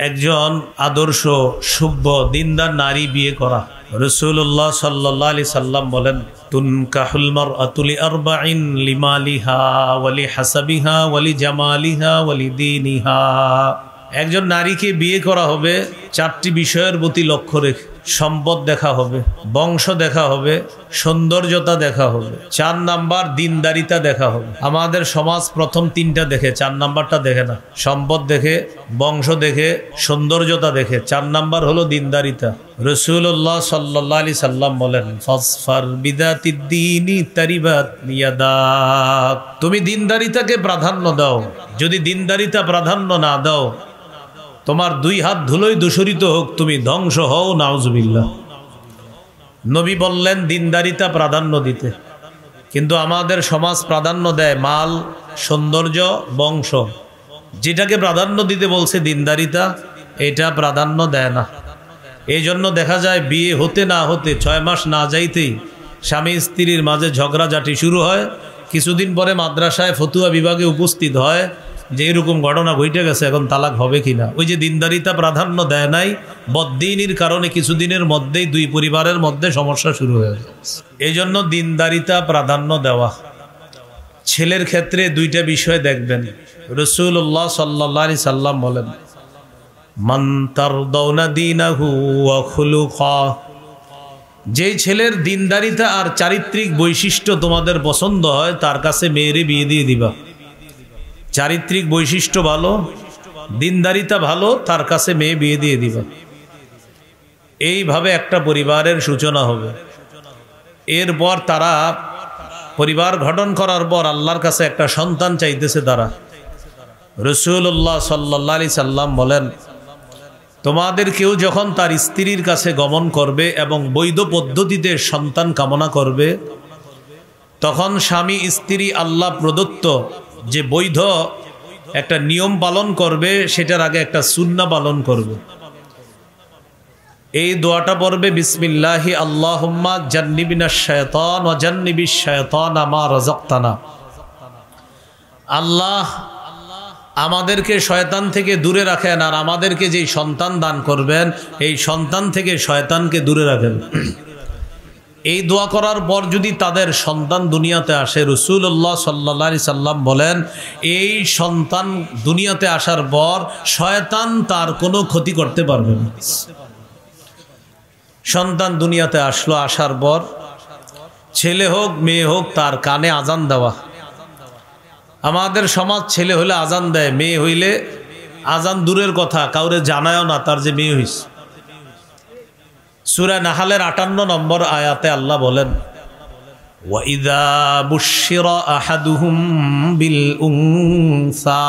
একজন আদর্শ সভ্য দিনদার নারী বিয়ে করা। রাসূলুল্লাহ সাল্লাল্লাহু আলাইহি সাল্লাম বলেন, তুনকাহুল মারআতু লিআরবাইন লিমালিহা ওয়া লিহাসাবিহা ওয়া লিজামালিহা ওয়া লিদীনিহা। একজন নারীকে বিয়ে করা হবে চারটি বিষয়ের প্রতি লক্ষ্য রেখে। সম্পদ দেখা হবে, বংশ দেখা হবে, সৌন্দর্যতা দেখা হবে, 4 নাম্বার দিনদারিতা দেখা হবে। আমাদের সমাজ প্রথম 3টা দেখে, 4 নাম্বারটা দেখে না। সম্পদ দেখে, বংশ দেখে, সৌন্দর্যতা দেখে, 4 নাম্বার হলো দিনদারিতা। রাসূলুল্লাহ সাল্লাল্লাহু আলাইহি সাল্লাম বলেন, ফাসফার বিদাতিদ দীনি তারিবাত ইয়াদাক। তুমি দিনদারিতাকে প্রাধান্য দাও। যদি দিনদারিতা প্রাধান্য না দাও, তোমার 2 হাত ধুলোই দূষরিত হোক, তুমি ধ্বংস হও, নাউজুবিল্লাহ। নবী বললেন দিনদারিতা প্রাধান্য দিতে, কিন্তু আমাদের সমাজ প্রাধান্য দেয় মাল, সৌন্দর্য, বংশ। যেটাকে প্রাধান্য দিতে বলছে দিনদারিতা, এটা প্রাধান্য দেয় না। এই জন্য দেখা যায় বিয়ে হতে না হতে 6 মাস না যাইতেই স্বামী স্ত্রীর মাঝে ঝগড়াঝাটি শুরু হয়। কিছুদিন পরে মাদ্রাসায় ফতুয়া বিভাগে উপস্থিত হয় যে এরকম ঘটনা ঘটে গেছে, এখন তালাক হবে কিনা। ওই যে দিনদারিতা প্রাধান্য দেয় নাই, বদ্দিনীর কারণে কিছুদিনের মধ্যেই 2 পরিবারের মধ্যে সমস্যা শুরু হয়ে যায়। এই জন্য দিনদারিতা প্রাধান্য দেওয়া। ছেলের ক্ষেত্রে 2টা বিষয় দেখবেন। রাসূলুল্লাহ সাল্লাল্লাহু আলাইহি সাল্লাম বলেন, মান তারদাউনা দীনাহু ওয়া খুলুকা। যেই ছেলের দিনদারিতা আর চারিত্রিক বৈশিষ্ট্য তোমাদের পছন্দ হয়, তার কাছে মেয়েরে বিয়ে দিয়ে দিবা। চারিত্রিক বৈশিষ্ট্য ভালো, দিনদারিতা ভালো, তার কাছে মেয়ে বিয়ে দিয়ে দিবা। এইভাবে একটা পরিবারের সূচনা হবে। এরপর তারা পরিবার গঠন করার পর আল্লাহর কাছে একটা সন্তান চাইতেছে তারা। রাসূলুল্লাহ সাল্লাল্লাহু আলাইহি সাল্লাম বলেন, তোমাদের কেউ যখন তার স্ত্রীর কাছে গমন করবে এবং বৈধ পদ্ধতিতে সন্তান কামনা করবে, তখন স্বামী স্ত্রী আল্লাহ প্রদত্ত যে বৈধ একটা নিয়ম পালন করবে, সেটার আগে একটা সুন্নাহ পালন করবে। এই দোয়াটা পড়বে, বিসমিল্লাহি আল্লাহুম্মা জান্নিবিনাশ শায়তান ওয়া জান্নিবিশ শায়তানা মা রাযাকতানা। আল্লাহ আমাদেরকে শয়তান থেকে দূরে রাখেন, আর আমাদেরকে যেই সন্তান দান করবেন, এই সন্তান থেকে শয়তানকে দূরে রাখেন। এই দোয়া করার পর যদি তাদের সন্তান দুনিয়াতে আসে, রাসূলুল্লাহ সাল্লাল্লাহু আলাইহি সাল্লাম বলেন, এই সন্তান দুনিয়াতে আসার পর শয়তান তার কোনো ক্ষতি করতে পারবে না। সন্তান দুনিয়াতে আসলো, আসার পর ছেলে হোক মেয়ে হোক, তার কানে আজান দেওয়া। আমাদের সমাজ ছেলে হলে আজান দেয়, মেয়ে হইলে আজান দূরের কথা, কাউরে জানায়ও না তার যে মেয়ে হইছে। সূরা নাহলের 58 নম্বর আয়াতে আল্লাহ বলেন, ওয়া ইযা বুশশিরা আহাদুহুম বিল উনসা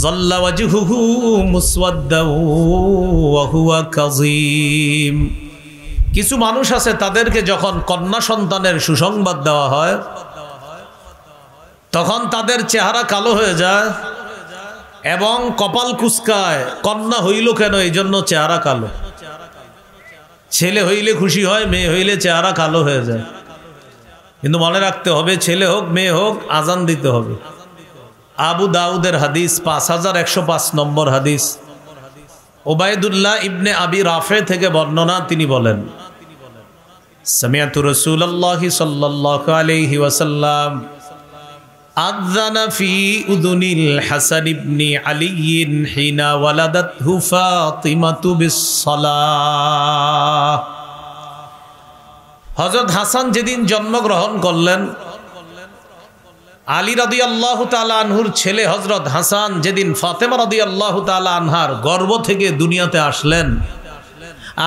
যাল্লা ওয়াজহুহু মুসওয়াদ্দাও ওয়া হুয়া কাযীম। কিছু মানুষ আছে, তাদেরকে যখন কন্যা সন্তানের সুসংবাদ দেওয়া হয়, তখন তাদের চেহারা কালো হয়ে যায় এবং কপাল কুঁচকায়। কন্যা হইল কেন, এই জন্য চেহারা কালো। ছেলে হইলে খুশি হয়, মেয়ে হইলে চেহারা কালো হয়ে যায়। কিন্তু মনে রাখতে হবে, ছেলে হোক মেয়ে হোক, আজান দিতে হবে। আবু দাউদের হাদিস, 5105 নম্বর হাদিস, ওবায়দুল্লাহ ইবনে আবি রাফে থেকে বর্ণনা। তিনি বলেন, সামিআতু রাসূলুল্লাহি সাল্লাল্লাহু আলাইহি ওয়াসাল্লাম আযানা ফি উযুনিল হাসান ইবনে আলীন হিনা ওয়ালাদাতহু ফাতিমাতু বিস-সালাহ। হযরত হাসান যেদিন জন্মগ্রহণ করলেন, আলী রাদিয়াল্লাহু তাআলা আনহুর ছেলে হযরত হাসান যেদিন ফাতেমা রাদিয়াল্লাহু তাআলা আনহার গর্ভ থেকে দুনিয়াতে আসলেন,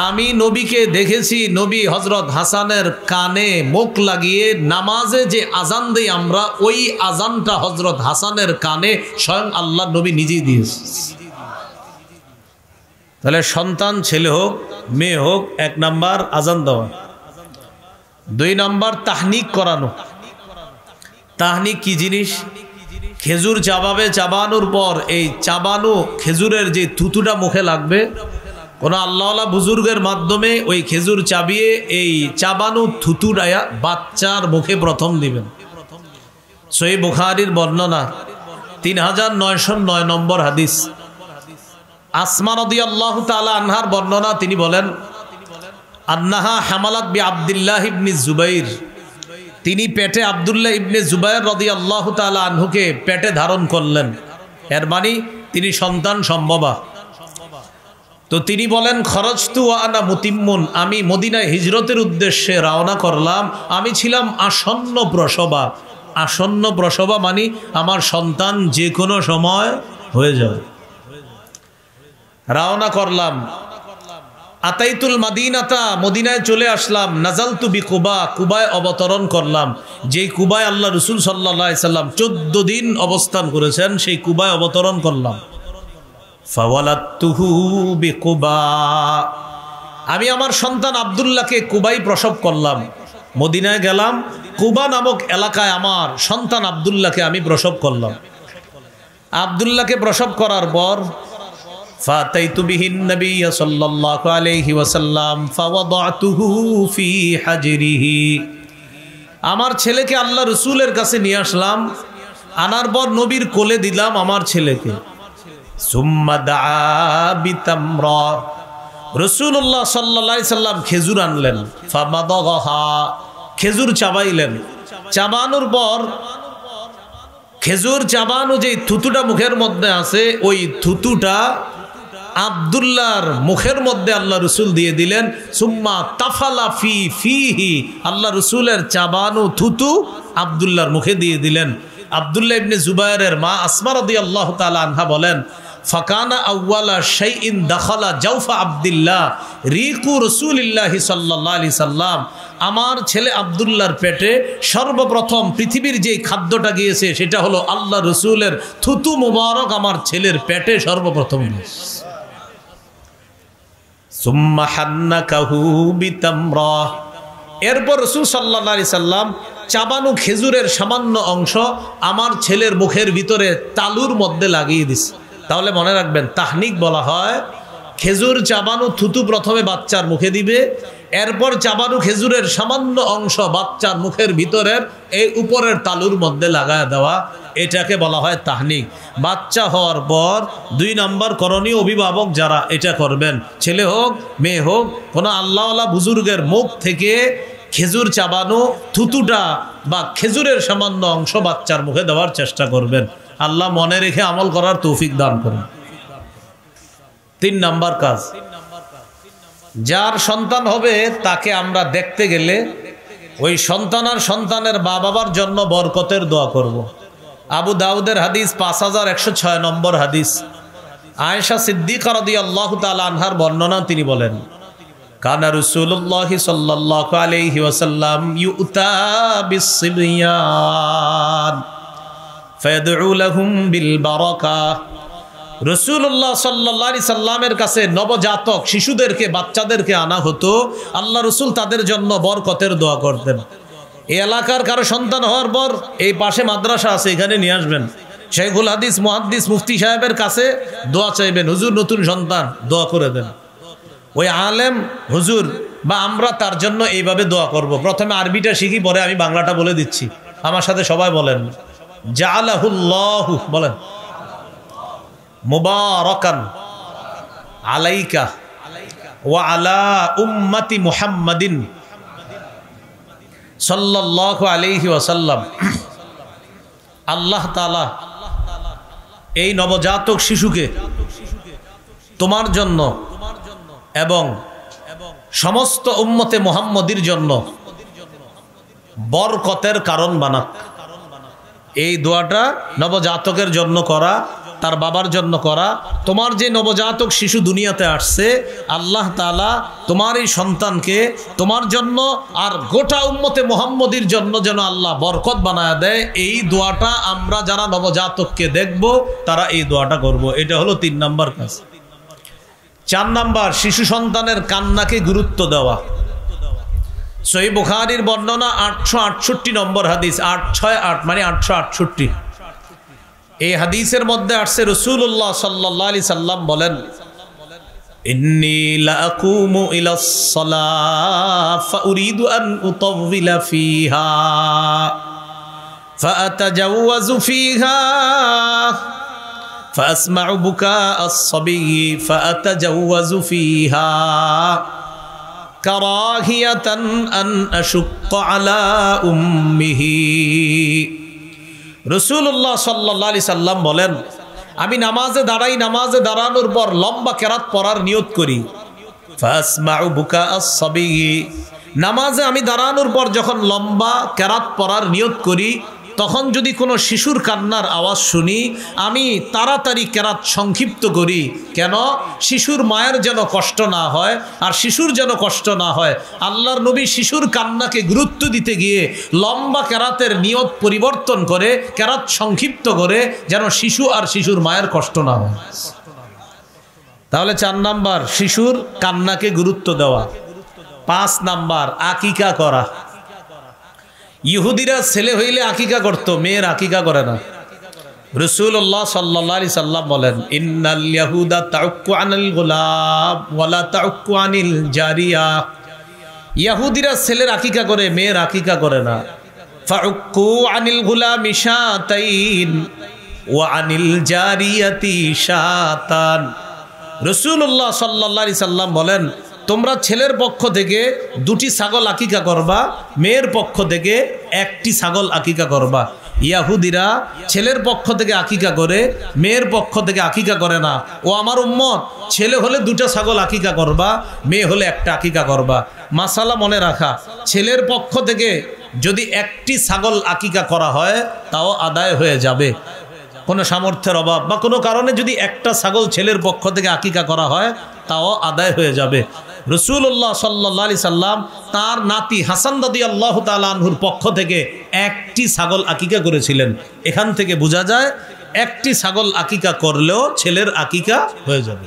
আমি নবীকে দেখেছি। নবী হযরত হাসানের কানে মুখ লাগিয়ে নামাজে যে আজান দেই আমরা, ওই আজানটা হযরত হাসানের কানে স্বয়ং আল্লাহ নবী নিজেই দিয়েছে। তাহলে সন্তান ছেলে হোক মেয়ে হোক, 1 নাম্বার আজান দেওয়া। 2 নাম্বার তাহনিক করানো। তাহনিক কি জিনিস? খেজুর চাবাবে, চাবানোর পর এই চাবানো খেজুরের যে থুতুটা মুখে লাগবে, কোনো আল্লাহওয়ালা বুজুর্গের মাধ্যমে ওই খেজুর চাবিয়ে এই চাবানো থুতুটা বাচ্চার মুখে প্রথম দিবেন। সহিহ বুখারীর বর্ণনা, 3909 নম্বর হাদিস। আসমা রাদিয়াল্লাহু তাআলা আনহার বর্ণনা, তিনি বলেন আন্নাহা হামালাত বি আব্দুল্লাহ ইবনে জুবাইর, তিনি পেটে আব্দুল্লাহ ইবনে জুবাইর রাদিয়াল্লাহু তাআলা আনহুকে পেটে ধারণ করলেন, এর মানে তিনি সন্তান সম্ভবা। তো তিনি বলেন খরজতু ওয়া আনা মুতিম্মুন, আমি মদিনায় হিজরতের উদ্দেশ্যে রওনা করলাম, আমি ছিলাম আসন্ন প্রসবা। আসন্ন প্রসবা মানে আমার সন্তান যে কোনো সময় হয়ে যাবে। রওনা করলাম, আতাইতুল মাদিনাতা, মদিনায় চলে আসলাম, নাজালতু বি কুবা, কুবায় অবতরণ করলাম। যেই কুবায় আল্লাহ রাসূল সাল্লাল্লাহু আলাইহি সাল্লাম 14 দিন অবস্থান করেছেন, সেই কুবায় অবতরণ করলাম। ফাওয়ালাতুহু বি কুবা, আমি আমার সন্তান আব্দুল্লাহকে কুবাই প্রসব করলাম। মদিনায় গেলাম, কুবা নামক এলাকায় আমার সন্তান আব্দুল্লাহকে আমি প্রসব করলাম। আব্দুল্লাহকে প্রসব করার পর ফাতাইতু বিহিন নবী সাল্লাল্লাহু আলাইহি ওয়াসাল্লাম ফাওয়াদাতুহু ফি হাজরিহি, আমার ছেলেকে আল্লাহ রাসূলের কাছে নিয়ে আসলাম, আনার পর নবীর কোলে দিলাম আমার ছেলেকে। সুম্মা দাআ বিতামরা, রাসূলুল্লাহ সাল্লাল্লাহু আলাইহি সাল্লাম খেজুর আনলেন, ফামাদাগাহা, খেজুর চাবাইলেন। চাবানোর পর খেজুর চাবানো যে থুতুটা মুখের মধ্যে আছে, ওই থুতুটা আব্দুল্লাহর মুখের মধ্যে আল্লাহ রসুল দিয়ে দিলেন। সুম্মা তাফালা ফি ফিহি, আল্লাহ রসুলের চাবানো থুতু আব্দুল্লাহর মুখে দিয়ে দিলেন। আব্দুল্লাহ ইবনে জুবাইরের মা আসমা রাদিয়াল্লাহু তাআলা আনহা বলেন ফাকানা আউয়ালা শাইইন দাখালা জাওফা আব্দুল্লাহ রিকু রাসূলিল্লাহি সাল্লাল্লাহু আলাইহি সাল্লাম, আমার ছেলে আব্দুল্লাহর পেটে সর্বপ্রথম পৃথিবীর যে খাদ্যটা গিয়েছে সেটা হলো আল্লাহ রসুলের থুতু মুবারক আমার ছেলের পেটে সর্বপ্রথম গিয়েছে। সুম্মা হান্নাকাহু বিতামরা, এরপর রাসূল সাল্লাল্লাহু আলাইহি সাল্লাম চাবানো খেজুরের সামান্য অংশ আমার ছেলের মুখের ভিতরে তালুর মধ্যে লাগিয়ে দিছে। তাহলে মনে রাখবেন, তাহনিক বলা হয় খেজুর চাবানো থুতু প্রথমে বাচ্চার মুখে দিবে, এরপর চাবানো খেজুরের সামান্য অংশ বাচ্চার মুখের ভিতরের এই উপরের তালুর মধ্যে লাগায় দেওয়া, এটাকে বলা হয় তাহনিক। বাচ্চা হওয়ার পর 2 নম্বর করণীয়, অভিভাবক যারা এটা করবেন, ছেলে হোক মেয়ে হোক, কোনো আল্লাহওয়ালা বুজুর্গের মুখ থেকে খেজুর চাবানো থুতুটা বা খেজুরের সামান্য অংশ বাচ্চার মুখে দেওয়ার চেষ্টা করবেন। আল্লাহ মনে রেখে আমল করার তৌফিক দান করুন। 3 নম্বর কাজ, যার সন্তান হবে তাকে আমরা দেখতে গেলে ওই সন্তান আর সন্তানের বাবার জন্য বরকতের দোয়া করব। আবু দাউদের হাদিস 5106 নম্বর হাদিস, আয়েশা সিদ্দিকা রাদিয়াল্লাহু তাআলা আনহার বর্ণনা, তিনি বলেন কানা রাসূলুল্লাহ সাল্লাল্লাহু আলাইহি ওয়াসাল্লাম ইউতা বিস-সিবয়ান ফায়াদউ লাহুম বিল বারাকাহ, রাসূলুল্লাহ সাল্লাল্লাহু আলাইহি সাল্লামের কাছে নবজাতক শিশুদেরকে, বাচ্চাদেরকে আনা হতো, আল্লাহ রাসূল তাদের জন্য বরকতের দোয়া করতেন। এই এলাকার কারো সন্তান হওয়ার পর এই পাশে মাদ্রাসা আছে, এখানে নিয়ে আসবেন, শাইখুল হাদিস মুহাদ্দিস মুফতি সাহেবের কাছে দোয়া চাইবেন, হুজুর নতুন সন্তান, দোয়া করে দেন। ওই আলেম হুজুর বা আমরা তার জন্য এইভাবে দোয়া করব। প্রথমে আরবিটা শিখি, পরে আমি বাংলাটা বলে দিচ্ছি, আমার সাথে সবাই বলেন জাআলাহুল্লাহু, বলেন মুবারাকান আলাইকা ওয়া আলা উম্মতি মুহাম্মাদিন সাল্লাল্লাহু আলাইহি ওয়াসাল্লাম। আল্লাহ তাআলা এই নবজাতক শিশুকে তোমার জন্য এবং সমস্ত উম্মতে মুহাম্মদীর জন্য বরকতের কারণ বানাক। এই দোয়াটা নবজাতকের জন্য করা, তার বাবার জন্য করা। তোমার যে নবজাতক শিশু দুনিয়াতে আসছে, আল্লাহ তাআলা তোমার এই সন্তানকে তোমার জন্য আর গোটা উম্মতে মুহাম্মদীর জন্য যেন আল্লাহ বরকত বানায় দেয়। এই দোয়াটা আমরা যারা নবজাতককে দেখব তারা এই দোয়াটা করব। এটা হলো 3 নম্বর কাজ। 4 নম্বর, শিশু সন্তানের কান্নাকে গুরুত্ব দেওয়া। সহিহ বুখারীর বর্ণনা 868 নম্বর হাদিস, 868 মানে 868। এই হাদিসের মধ্যে আসছে রাসূলুল্লাহ সাল্লাল্লাহু আলাইহি সাল্লাম বলেন ইন্নী লাআকুমু ইলাস সালাহ ফাউরিদু আন উতাওয়িলা ফিহা ফাআতাজাওয়াজু ফিহা فأسمع بكاء الصبي فأتجوز فيها كراهية أن أشق على أمه রাসূলুল্লাহ সাল্লাল্লাহু আলাইহি সাল্লাম বলেন, আমি নামাজে দাঁড়াই, নামাজে দাঁড়ানোর পর লম্বা কেরাত পড়ার নিয়ত করি। ফাসমাউ বুকা আস-সাবি, নামাজে আমি দাঁড়ানোর পর যখন লম্বা কেরাত পড়ার নিয়ত করি, তখন যদি কোনো শিশুর কান্নার আওয়াজ শুনি, আমি তাড়াতাড়ি কেরাত সংক্ষিপ্ত করি। কেন? শিশুর মায়ের যেন কষ্ট না হয়, আর শিশুর যেন কষ্ট না হয়। আল্লাহর নবী শিশুর কান্নাকে গুরুত্ব দিতে গিয়ে লম্বা কেরাতের নিয়ত পরিবর্তন করে কেরাত সংক্ষিপ্ত করে, যেন শিশু আর শিশুর মায়ের কষ্ট না হয়। তাহলে 4 নাম্বার শিশুর কান্নাকে গুরুত্ব দেওয়া। 5 নাম্বার আকিকা করা। ইহুদিরা ছেলে হইলে আকিকা করত, মেয়ের আকিকা করে না। রাসূলুল্লাহ সাল্লাল্লাহু আলাইহি সাল্লাম বলেন, ইন্নাল ইয়াহুদা তাউক্কু আনিল গুলাম ওয়ালা তাউক্কু আনিল জারিয়া। ইহুদিরা ছেলের আকিকা করে, মেয়ের আকিকা করে না। ফাউক্কু আনিল গুলামি শাতাইন ওয়া আনিল জারিয়াতি শাতান। রাসূলুল্লাহ সাল্লাল্লাহু আলাইহি সাল্লাম বলেন, তোমরা ছেলের পক্ষ থেকে 2টি ছাগল আকিকা করবা, মেয়ের পক্ষ থেকে 1টি ছাগল আকিকা করবা। ইয়াহুদিরা ছেলের পক্ষ থেকে আকিকা করে, মেয়ের পক্ষ থেকে আকিকা করে না। ও আমার উম্মত, ছেলে হলে 2টা ছাগল আকিকা করবা, মেয়ে হলে 1টা আকিকা করবা। মাসালা মনে রাখা, ছেলের পক্ষ থেকে যদি 1টি ছাগল আকিকা করা হয় তাও আদায় হয়ে যাবে। কোনো সামর্থ্যের অভাব বা কোনো কারণে যদি 1টা ছাগল ছেলের পক্ষ থেকে আকিকা করা হয় তাও আদায় হয়ে যাবে। রাসূলুল্লাহ সাল্লাল্লাহু আলাইহি সাল্লাম তার নাতি হাসান রাদিয়াল্লাহু তাআলা আনহুর পক্ষ থেকে 1টি ছাগল আকিকা করেছিলেন। এখান থেকে বোঝা যায় 1টি ছাগল আকিকা করলেও ছেলের আকিকা হয়ে যাবে।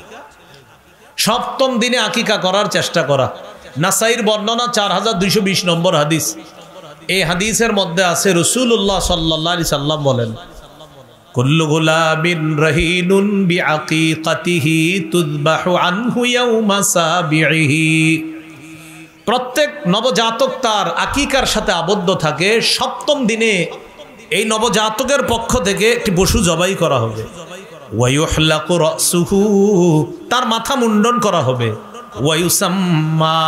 7ম দিনে আকিকা করার চেষ্টা করা। নাসাইর বর্ণনা 4220 নম্বর হাদিস। এই হাদিসের মধ্যে আছে রাসূলুল্লাহ সাল্লাল্লাহু আলাইহি সাল্লাম বলেন, কুল্লু গুলাবিন রাহিনুন বিআকিকাতিহি তুযবাহু আনহু ইয়াওমা সাবিহি। প্রত্যেক নবজাতক তার আকিকার সাথে আবদ্ধ থাকে। 7ম দিনে এই নবজাতকের পক্ষ থেকে একটি পশু জবাই করা হবে। ওয়া ইউহলাকু রাসুহু, তার মাথা মুন্ডন করা হবে। ওয়া ইউসাম্মা,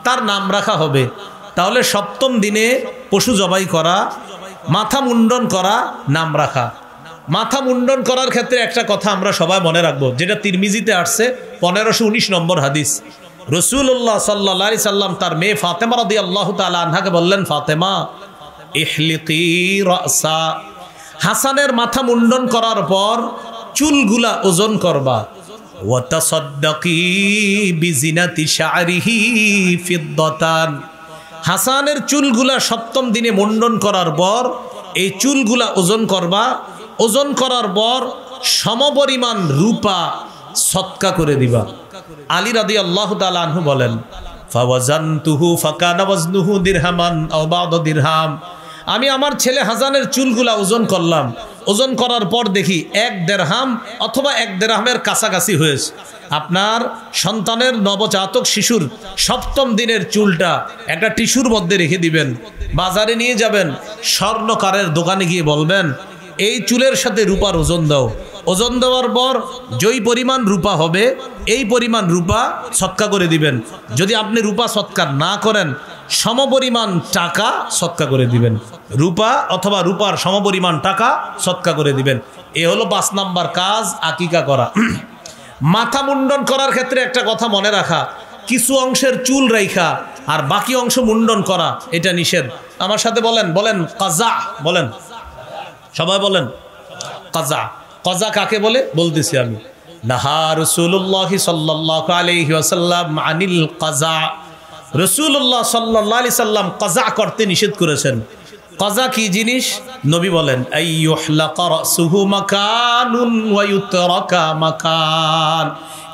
তার নাম রাখা হবে। তাহলে 7ম দিনে পশু জবাই করা, মাথা মুন্ডন করা, নাম রাখা। মাথা মুন্ডন করার ক্ষেত্রে একটা কথা আমরা সবাই মনে রাখবো, যেটা তিরমিজিতে আসছে 1519 নম্বর হাদিস। রাসূলুল্লাহ সাল্লাল্লাহু আলাইহি সাল্লাম তার মেয়ে ফাতেমা রাদিয়াল্লাহু তাআলা আনহাকে বললেন, ফাতেমা ইহলিকি রাসা, হাসানের মাথা মুন্ডন করার পর চুলগুলা ওজন করবা। ওয়া তাসাদ্দাকি বিজিনাতি শা'রিহি ফিদ্দাতান, হাসানের চুলগুলা 7ম দিনে মুন্ডন করার পর এই চুলগুলা ওজন করবা। ওজন করার পর সমপরিমাণ রূপা সদকা করে দিবা। আলী রাদিয়াল্লাহু তাআলা আনহু বলেন, ফাওয়াজানতুহু ফাকানা ওয়াজনুহু দিরহামান আও বা'দা দিরহাম। আমি আমার ছেলে হাসানের চুলগুলা ওজন করলাম। ওজন করার পর দেখি 1 দিরহাম অথবা 1 দিরহামের কাছাকাছি হয়েছে। আপনার সন্তানের নবজাতক শিশুর 7ম দিনের চুলটা একটা টিস্যুর মধ্যে রেখে দিবেন, বাজারে নিয়ে যাবেন, স্বর্ণকারের দোকানে গিয়ে বলবেন, এই চুলের সাথে রূপার ওজন দাও। ওজন দেওয়ার পর যেই পরিমাণ রূপা হবে এই পরিমাণ রূপা সদকা করে দিবেন। যদি আপনি রূপা সদকা না করেন, সমপরিমাণ টাকা সদকা করে দিবেন। রূপা অথবা রূপার সমপরিমাণ টাকা সদকা করে দিবেন। এ হলো 5 নাম্বার কাজ, আকিকা করা। মাথা মুন্ডন করার ক্ষেত্রে একটা কথা মনে রাখা, কিছু অংশের চুল রাইখা আর বাকি অংশ মুন্ডন করা এটা নিষেধ। আমার সাথে বলেন, বলেন কাজা, বলেন সবাই বলেন কাজা। কাজা কাকে বলে বলতেছি আমি। নাহা রাসূলুল্লাহ সাল্লাল্লাহু আলাইহি ওয়াসাল্লাম আনিল কাজা। রাসূলুল্লাহ সাল্লাল্লাহু আলাইহি সাল্লাম কাজা করতে নিষেধ করেছেন। কাজা কি জিনিস? নবী বলেন, আইয়ুহলাকা রাসুহু মাকানুন ওয়া ইউতরাকা মাকান।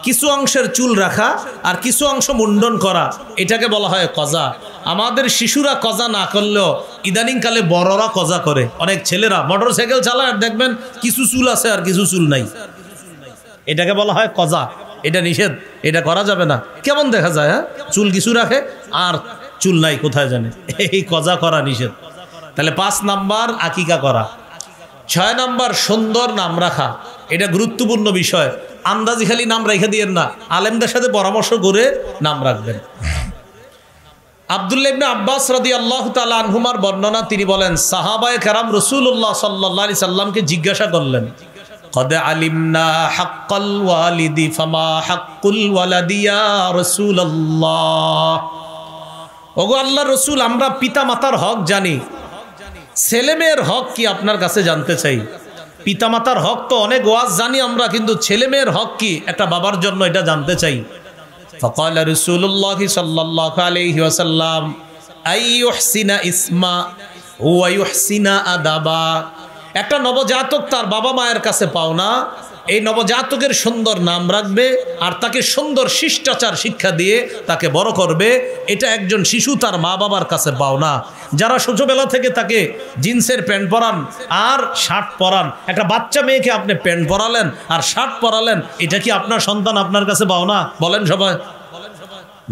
কিছু অংশের চুল রাখা আর কিছু অংশ মুন্ডন করা, এটাকে বলা হয় কজা। আমাদের শিশুরা কজা না করলেও ইদানিংকালে বড়রা কজা করে। অনেক ছেলেরা মোটরসাইকেল চালায় আর দেখবেন কিছু চুল আছে আর কিছু চুল নাই, এটাকে বলা হয় কজা। এটা নিষেধ, এটা করা যাবে না। কেমন দেখা যায়, হ্যাঁ, চুল কিছু রাখে আর চুল নাই কোথায় জানে, এই কজা করা নিষেধ। তাহলে 5 নাম্বার আকিকা করা। 6 নাম্বার সুন্দর নাম রাখা। এটা গুরুত্বপূর্ণ বিষয়। আন্দাজি খালি নাম রেখে দিয়েন না, আলেমদের সাথে পরামর্শ করে নাম রাখবেন। আব্দুল্লাহ ইবনে আব্বাস রাদিয়াল্লাহু তাআলা আনহুমার বর্ণনা, তিনি বলেন সাহাবায়ে কেরাম রাসূলুল্লাহ সাল্লাল্লাহু আলাইহি সাল্লামকে জিজ্ঞাসা করলেন, কদ আলিমনা হাক্কাল ওয়ালিদি ফামা হাক্কুল ওয়ালাদি ইয়া রাসূলুল্লাহ। ওগো আল্লাহর রাসূল, আমরা পিতা মাতার হক জানি, ছেলে মেয়ের হক কি আপনার কাছে জানতে চাই। পিতা মাতার হক তো অনেক ওয়াজ জানি আমরা, কিন্তু ছেলে মেয়ের হক কি একটা বাবার জন্য এটা জানতে চাই। فقال رسول الله صلى الله عليه وسلم أن يحسن اسما ويحسن أدبا। একটা নবজাতক তার বাবা মায়ের কাছে পাওনা, এই নবজাতকের সুন্দর নাম রাখবে আর তাকে সুন্দর শিষ্টাচার শিক্ষা দিয়ে তাকে বড় করবে। এটা একজন শিশু তার মা বাবার কাছে পাওনা। যারা ছোটবেলা থেকে তাকে জিন্সের প্যান্ট পরান আর শার্ট পরান, একটা বাচ্চা মেয়েকে আপনি প্যান্ট পরালেন আর শার্ট পরালেন, এটা কি আপনার সন্তান আপনার কাছে পাওনা? বলেন সবাই।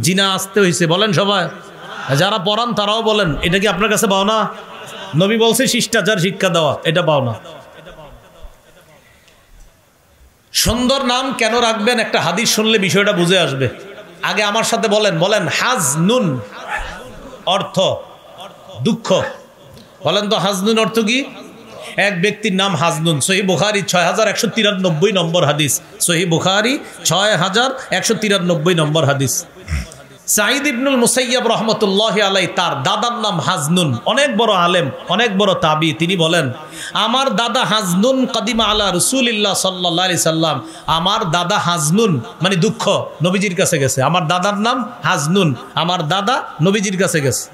জিনা আসতে হয়েছে, বলেন সবাই। যারা পরান তারাও বলেন, এটা কি আপনার কাছে পাওনা? নবী বলছে শিষ্টাচার শিক্ষা দেওয়া, এটা পাওনা। সুন্দর নাম কেন রাখবেন, একটা হাদিস শুনলে বিষয়টা বুঝে আসবে। আগে আমার সাথে বলেন, বলেন হাজনুন অর্থ দুঃখ। বলেন তো হাজনুন অর্থ কি? এক ব্যক্তির নাম হাজনুন। সহিহ বুখারী 6193 নম্বর হাদিস। সহিহ বুখারী 6193 নম্বর হাদিস। সাঈদ ইবনুল মুসাইয়াব রহমতুল্লাহি আলাইহি, তার দাদার নাম হাজনুন, অনেক বড় আলেম, অনেক বড় তাবি। তিনি বলেন, আমার দাদা হাজনুন কাদিমা আলা রাসূলিল্লাহ সাল্লাল্লাহু আলাইহি সাল্লাম। আমার দাদা হাজনুন মানে দুঃখ, নবীজির কাছে গেছে। আমার দাদার নাম হাজনুন, আমার দাদা নবীজির কাছে গেছে।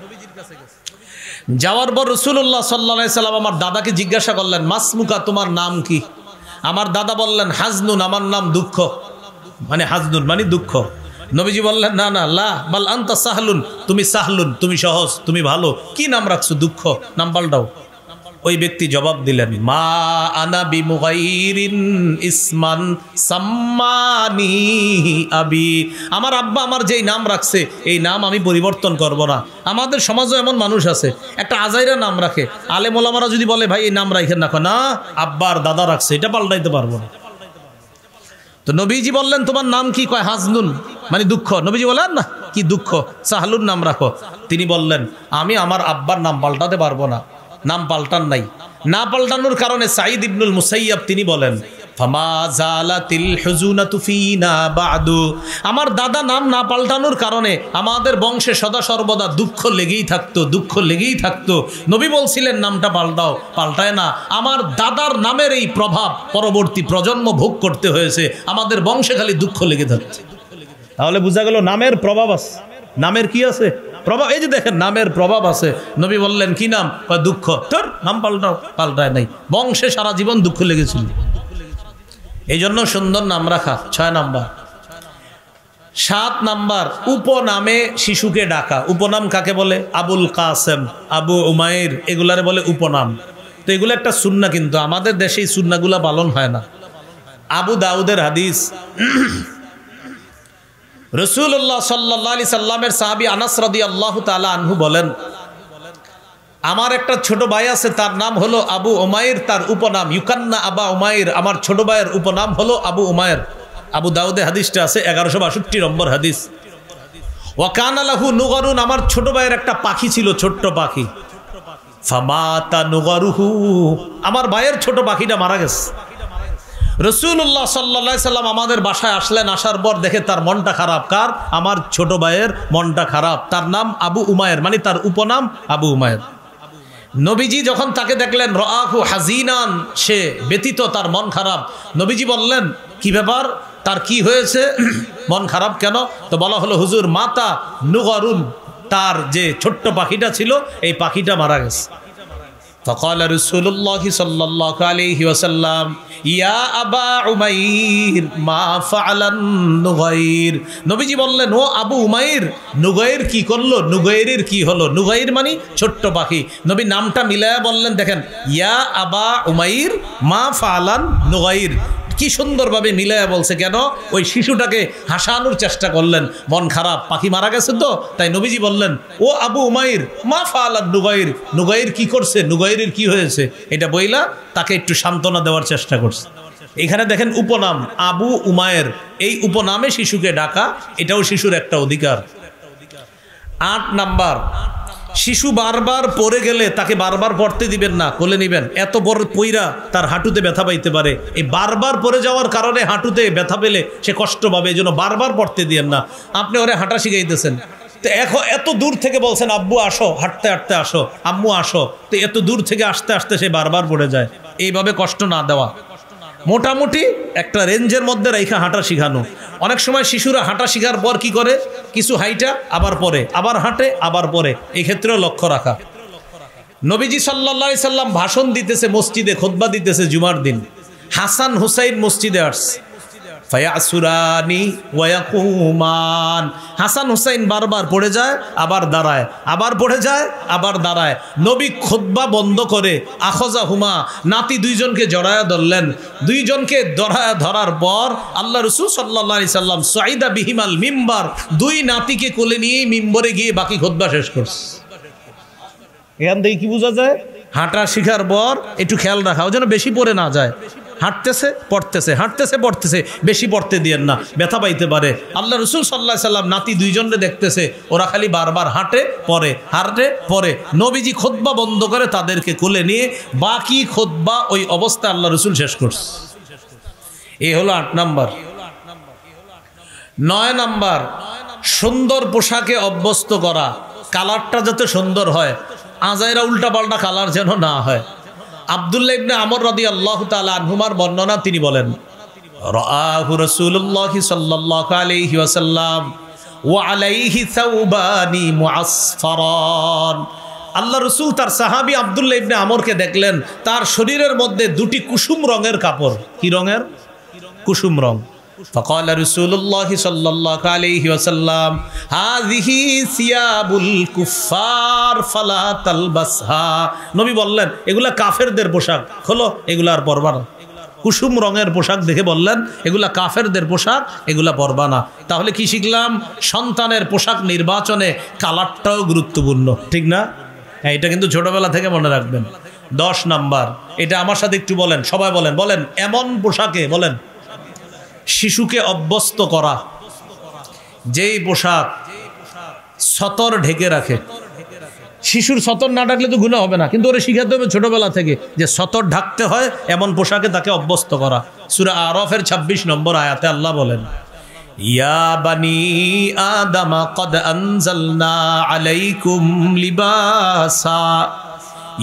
যাওয়ার পর রাসূলুল্লাহ সাল্লাল্লাহু আলাইহি সাল্লাম আমার দাদাকে জিজ্ঞাসা করলেন, মাসমুকা, তোমার নাম কি? আমার দাদা বললেন হাজনুন, আমার নাম দুঃখ, মানে হাজনুন মানে দুঃখ। নবীজি বললেন, না না, লা বাল আনতা সাহলুন, তুমি সাহলুন, তুমি সহজ, তুমি ভালো। কি নাম রাখছো? দুঃখ, নাম পাল্টাও। ওই ব্যক্তি জবাব দিলেন, মা আনা বিমুগাইরিন ইসমান সাম্মানি আবি। আমার আব্বা আমার যেই নাম রাখছে এই নাম আমি পরিবর্তন করব না। আমাদের সমাজও এমন মানুষ আছে, একটা আজাইরা নাম রাখে, আলেম ওলামারা যদি বলে ভাই এই নাম রাখেন না, না আব্বার দাদা রাখছে, এটা পাল্টাইতে পারবো না। তো নবীজি বললেন, তোমার নাম কি? কয় হাজনুন মানে দুঃখ। নবীজি বললেন, না কি দুঃখ, সাহলুন নাম রাখো। তিনি বললেন, আমি আমার আব্বার নাম পাল্টাতে পারবো না। নাম পাল্টান নাই। না পাল্টানোর কারণে সাঈদ ইবনুল মুসাইয়াব তিনি বলেন, ফামা জালাতিল হুজুনাতু ফিনা বাদু। আমার দাদা নাম না পাল্টানোর কারণে আমাদের বংশে সদা সর্বদা দুঃখ লেগেই থাকতো, দুঃখ লেগেই থাকতো। নবী বলছিলেন নামটা পাল্টাও, পাল্টায় না। আমার দাদার নামের এই প্রভাব পরবর্তী প্রজন্ম ভোগ করতে হয়েছে, আমাদের বংশে খালি দুঃখ লেগে থাকছে। তাহলে বোঝা গেল নামের প্রভাব আছে। নামের কি আছে? প্রভাব। এই যে দেখেন নামের প্রভাব আছে। নবী বললেন কি নাম? দুঃখ। তোর নাম পাল্টাও, পাল্টায় নাই। বংশে সারা জীবন দুঃখ লেগেছিল। এই জন্য সুন্দর নাম রাখা 6 নাম্বার। 7 নাম্বার, উপনামে শিশুকে ডাকা। উপনাম কাকে বলে? আবুল কাসেম, আবু উমাইর, এগুলারে বলে উপনাম। তো এগুলো একটা সুন্নাহ, কিন্তু আমাদের দেশে এই সুন্নাহগুলা পালন হয় না। আবু দাউদের হাদিস, রাসূলুল্লাহ সাল্লাল্লাহু আলাইহি সাল্লামের সাহাবী আনাস রাদিয়াল্লাহু তাআলা আনহু বলেন, আমার একটা ছোট ভাই আছে, তার নাম হলো আবু উমাইর, তার উপনাম ইউকান্না আবা উমাইর। আমার ছোট ভাইয়ের উপনাম হলো আবু উমাইর। আবু দাউদে হাদিসটা আছে 1162 নম্বর হাদিস। ওয়া কানা লাহু নুগারুন, আমার ছোট ভাইয়ের একটা পাখি ছিল, ছোট্ট পাখি। ফামাতা নুগারুহু, আমার ভাইয়ের ছোট পাখিটা মারা গেছে। রাসূলুল্লাহ সাল্লাল্লাহু আলাইহি সাল্লাম আমাদের বাসায় আসলেন। আসার পর দেখে তার মনটা খারাপ। কার? আমার ছোট ভাইয়ের মনটা খারাপ। তার নাম আবু উমাইর, মানে তার উপনাম আবু উমাইর। নবীজি যখন তাকে দেখলেন, রাআহু হাজিনান, সে ব্যথিত, তার মন খারাপ। নবীজি বললেন, কি ব্যাপার, তার কি হয়েছে, মন খারাপ কেন? তো বলা হলো, হুজুর মাতা নুগারুন, তার যে ছোট্ট পাখিটা ছিল এই পাখিটা মারা গেছে। فقال رسول الله صلى الله عليه وسلم يا أبا عمير ما فعل النغير। নবীজি বললেন, ও আবু উমাইর, নুগাইর কি করলো? নুগাইরের কি হলো? নুগাইর মানে ছোট্ট পাখি। নবী নামটা মিলায়া বললেন, দেখেন, ইয়া আবা উমাইর মা ফালান নুগাইর। কি সুন্দরভাবে মিলায়া বলছে। কেন? ওই শিশুটাকে হাসানোর চেষ্টা করলেন। মন খারাপ, পাখি মারা গেছে তো, তাই নবীজি বললেন, ও আবু উমাইর মা ফালান নুগাইর, নুগাইর কি করছে, নুগাইরের কি হয়েছে, এটা বইলা তাকে একটু সান্ত্বনা দেওয়ার চেষ্টা করছে। এখানে দেখেন উপনাম আবু উমায়ের, এই উপনামে শিশুকে ডাকা এটাও শিশুর একটা অধিকার। 8 নাম্বার, শিশু বারবার পড়ে গেলে তাকে বারবার পড়তে দিবেন না, কোলে নিবেন। এত বড় পইরা তার হাঁটুতে ব্যথা পাইতে পারে, এই বারবার পড়ে যাওয়ার কারণে হাঁটুতে ব্যথা পেলে সে কষ্ট পাবে, এই জন্য বারবার পড়তে দিয়েন না। আপনি ওরে হাঁটা শিখাইতেছেন, তো এখন এত দূর থেকে বলছেন আব্বু আসো, হাঁটতে হাঁটতে আসো, আম্মু আসো, তো এত দূর থেকে আসতে আসতে সে বারবার পড়ে যায়। এইভাবে কষ্ট না দেওয়া, মোটামুটি একটা রেঞ্জের মধ্যে রেখা হাঁটা শিখানো। অনেক সময় শিশুরা হাঁটা শিখার পর কি করে, কিছু হাইটা আবার পরে, আবার হাঁটে আবার পরে, এই ক্ষেত্রেও লক্ষ্য রাখা। নবীজি সাল্লাল্লাহু আলাইহি সাল্লাম ভাষণ দিতেছে মসজিদে, খুতবা দিতেছে জুমার দিন। হাসান হুসাইন মসজিদে আসছে, ফায়াসুরানি ওয়ায়াকুমান। হাসান হুসাইন বারবার পড়ে যায় আবার দাঁড়ায়, আবার পড়ে যায় আবার দাঁড়ায়। নবী খুতবা বন্ধ করে আখজা হুমা, নাতি দুইজনকে জড়ায়া ধরলেন। দুইজনকে জড়ায়া ধরার পর আল্লাহ রাসূল সাল্লাল্লাহু আলাইহি সাল্লাম সাইদা বিহিমাল মিম্বার, দুই নাতিকে কোলে নিয়ে মিম্বরে গিয়ে বাকি খুতবা শেষ করছে। এখান থেকে কি বোঝা যায়, হাঁটা শিখার পর একটু খেয়াল রাখা, ও যেন বেশি পড়ে না যায়। হাঁটতেছে পড়তেছে, হাঁটতেছে পড়তেছে, বেশি পড়তে দিয়েন না, ব্যথা পাইতে পারে। আল্লাহ রাসূল সাল্লাল্লাহু আলাইহি সাল্লাম নাতি দুইজনকে দেখতেছে, ওরা খালি বারবার হাঁটে পরে, হাঁটে পরে। নবীজি খুতবা বন্ধ করে তাদেরকে কোলে নিয়ে বাকি খুতবা ওই অবস্থায় আল্লাহ রাসূল শেষ করছে। এই হলো 8 নাম্বার। 9 নাম্বার, সুন্দর পোশাকে অভ্যস্ত করা, কালারটা যাতে সুন্দর হয়, আজাইরা উল্টা পাল্টা কালার যেন না হয়। আব্দুল্লাহ ইবনে আমর রাদিয়াল্লাহু তাআলা আনহুমার বর্ণনা, তিনি বলেন রাআহু রাসূলুল্লাহ সাল্লাল্লাহু আলাইহি ওয়াসাল্লাম ওয়া আলাইহি সাওবানি মুআসফারান। আল্লাহ রাসূল তার সাহাবী আব্দুল্লাহ ইবনে আমরকে দেখলেন, তার শরীরের মধ্যে দুটি কুসুম রঙের কাপড়। কি রঙের? কুসুম রং। فقال رسول الله صلى الله عليه وسلم هذه ثياب الكفار فلا تلبسها। নবী বললেন এগুলা কাফেরদের পোশাক, খোলো, এগুলা আর পরবা না। কুসুম রঙের পোশাক দেখে বললেন এগুলা কাফেরদের পোশাক, এগুলা পরবা না। তাহলে কি শিখলাম? সন্তানের পোশাক নির্বাচনে কালারটাও গুরুত্বপূর্ণ, ঠিক না? হ্যাঁ, এটা কিন্তু ছোটবেলা থেকে মনে রাখবেন। 10 নাম্বার, এটা আমার সাথে একটু বলেন, সবাই বলেন, বলেন এমন পোশাকে, বলেন শিশুকে অভ্যস্ত করা যেই পোশাক সতর ঢেকে রাখে। শিশুর সতর না ঢাকলে তো গুনাহ হবে না, কিন্তু ওরা শিখাতে হবে ছোটবেলা থেকে যে সতর ঢাকতে হয়, এমন পোশাকে তাকে অভ্যস্ত করা। সূরা আরাফের 26 নম্বর আয়াতে আল্লাহ বলেন ইয়া বানি আদামা ক্বাদ আনজালনা আলাইকুম লিবাসা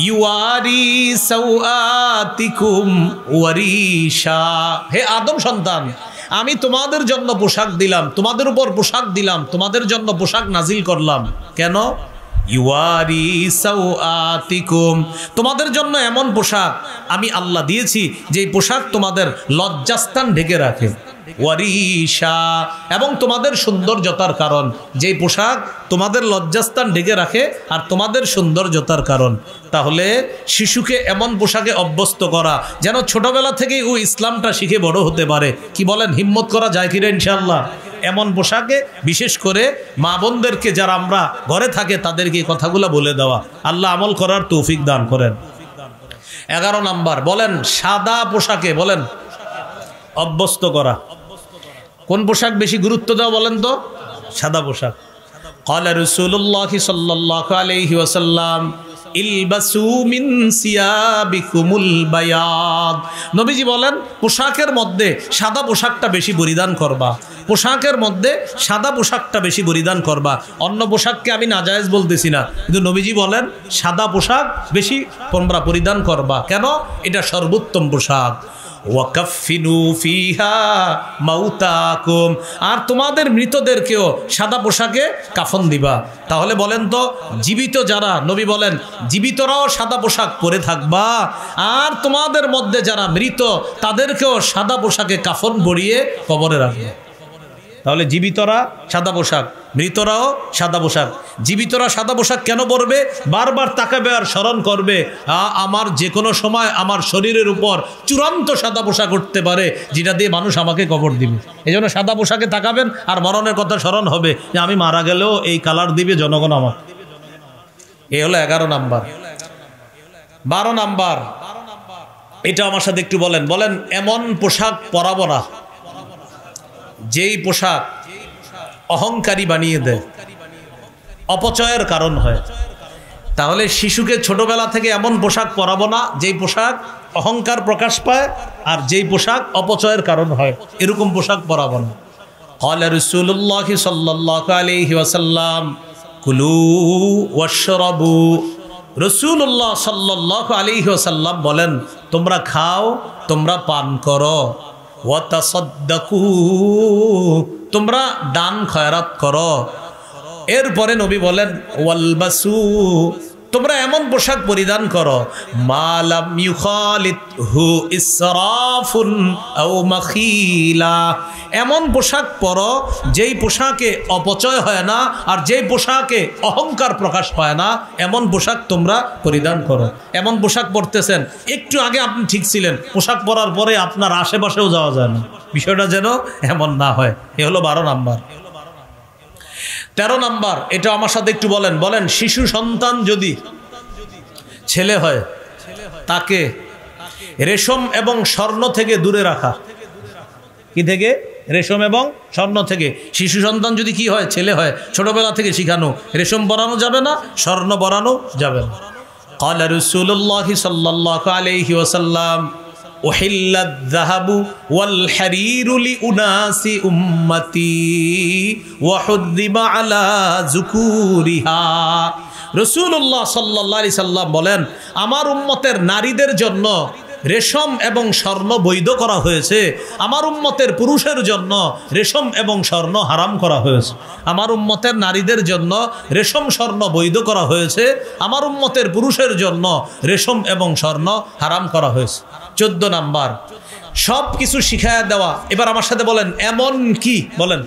ইউয়ারি সাওআতিকুম ওয়ারিশা। হে আদম সন্তান, আমি তোমাদের জন্য পোশাক দিলাম, তোমাদের উপর পোশাক দিলাম, তোমাদের জন্য পোশাক নাজিল করলাম। কেন? ইউয়ারি সাওআতিকুম, তোমাদের জন্য এমন পোশাক আমি আল্লাহ দিয়েছি যে পোশাক তোমাদের লজ্জাস্থান ঢেকে রাখে। ওয়ারিশা, এবং তোমাদের সৌন্দর্যতার কারণ, যেই পোশাক তোমাদের লজ্জাস্থান ঢেকে রাখে আর তোমাদের সৌন্দর্যতার কারণ। তাহলে শিশুকে এমন পোশাকে অভ্যস্ত করা যেন ছোটবেলা থেকেই ও ইসলামটা শিখে বড় হতে পারে। কি বলেন, হিম্মত করা যায় কিনা ইনশাআল্লাহ? এমন পোশাকে বিশেষ করে মা বোনদেরকে, যারা আমরা ঘরে থাকে তাদেরকে কথাগুলো বলে দেওয়া। আল্লাহ আমল করার তৌফিক দান করেন। 11 নাম্বার, বলেন সাদা পোশাকে, বলেন অভ্যস্ত করা। কোন পোশাক বেশি গুরুত্ব দেওয়া বলেন তো? সাদা পোশাক। ক্বালা রাসূলুল্লাহ সাল্লাল্লাহু আলাইহি ওয়াসাল্লাম ইলবাসু মিন সিয়াবিকুমুল বায়াদ। নবীজি বলেন পোশাকের মধ্যে সাদা পোশাকটা বেশি পরিধান করবা, পোশাকের মধ্যে সাদা পোশাকটা বেশি পরিধান করবা। অন্য পোশাককে আমি নাজায়েজ বলতেছি না, কিন্তু নবীজি বলেন সাদা পোশাক বেশি তোমরা পরিধান করবা। কেন? এটা সর্বোত্তম পোশাক। ওয়াকাফিনু ফিহা মাউতাকুম, আর তোমাদের মৃতদেরকেও সাদা পোশাকে কাফন দিবা। তাহলে বলেন তো, জীবিত যারা, নবী বলেন জীবিতরাও সাদা পোশাক পরে থাকবা, আর তোমাদের মধ্যে যারা মৃত তাদেরকেও সাদা পোশাকে কাফন পরিয়ে কবরে রাখবে। তাহলে জীবিতরা সাদা পোশাক, মৃতরাও সাদা পোশাক। জীবিতরা সাদা পোশাক কেন পরবে? বারবার তাকাবে আর স্মরণ করবে আমার যে কোনো সময় আমার শরীরের উপর চূড়ান্ত সাদা পোশাক উঠতে পারে, যেটা দিয়ে মানুষ আমাকে কবর দিবে। এই জন্য সাদা পোশাকে তাকাবেন আর মরণের কথা স্মরণ হবে যে আমি মারা গেলেও এই কালার দিবে জনগণ আমার। এই হলো 11 নাম্বার। 12 নাম্বার, এটা আমার সাথে একটু বলেন, বলেন এমন পোশাক পরাবো না যেই পোশাক অহংকারী বানিয়ে দেয়, অপচয়ের কারণ হয়। তাহলে শিশুকে ছোটবেলা থেকে এমন পোশাক পরাবো না যেই পোশাক অহংকার প্রকাশ পায় আর যেই পোশাক অপচয়ের কারণ হয়, এরকম পোশাক পরাবো না। ক্বালা রাসূলুল্লাহ সাল্লাল্লাহু আলাইহি ওয়াসাল্লাম কুলু ওয়াশরাবু। রাসূলুল্লাহ সাল্লাল্লাহু আলাইহি ওয়াসাল্লাম বলেন, তোমরা খাও, তোমরা পান করো, ওয়া তাসাদ্দাকু, তোমরা দান খয়রাত করো। এরপরে নবী বলেন ওয়ালবাসু, তোমরা এমন পোশাক পরিধান করো মালাম ইউখালিতহু ইসরাফুন আও মাখিলা, এমন পোশাক পরো যেই পোশাকে অপচয় হয় না আর যেই পোশাকে অহংকার প্রকাশ পায় না, এমন পোশাক তোমরা পরিধান করো। এমন পোশাক পরতেছেন, একটু আগে আপনি ঠিক ছিলেন, পোশাক পরার পরে আপনার আশেপাশেও যাওয়া যায় না, বিষয়টা যেন এমন না হয়। এ হলো 12 নাম্বার। 13 নাম্বার, এটা আমার সাথে একটু বলেন, বলেন শিশু সন্তান যদি ছেলে হয় তাকে রেশম এবং স্বর্ণ থেকে দূরে রাখা। কি থেকে? রেশম এবং স্বর্ণ থেকে। শিশু সন্তান যদি কি হয়, ছেলে হয়, ছোটবেলা থেকে শিখানো, রেশম পরানো যাবে না, স্বর্ণ পরানো যাবে না। ক্বালা রাসূলুল্লাহ সাল্লাল্লাহু আলাইহি ওয়াসাল্লাম উহিল্লাত যাহাবু ওয়াল হারিরু লিউনাসি উম্মতি ওয়া হুদ্দিমা আলা যুকুরিহা। রাসূলুল্লাহ সাল্লাল্লাহু আলাইহি সাল্লাম বলেন, আমার উম্মতের নারীদের জন্য রেশম এবং স্বর্ণ বৈধ করা হয়েছে, আমার উম্মতের পুরুষের জন্য রেশম এবং স্বর্ণ হারাম করা হয়েছে। আমার উম্মতের নারীদের জন্য রেশম স্বর্ণ বৈধ করা হয়েছে, আমার উম্মতের পুরুষের জন্য রেশম এবং স্বর্ণ হারাম করা হয়েছে। 14 নাম্বার, সব কিছু শিখায়া দেওয়া। এবার আমার সাথে বলেন এমন কি, বলেন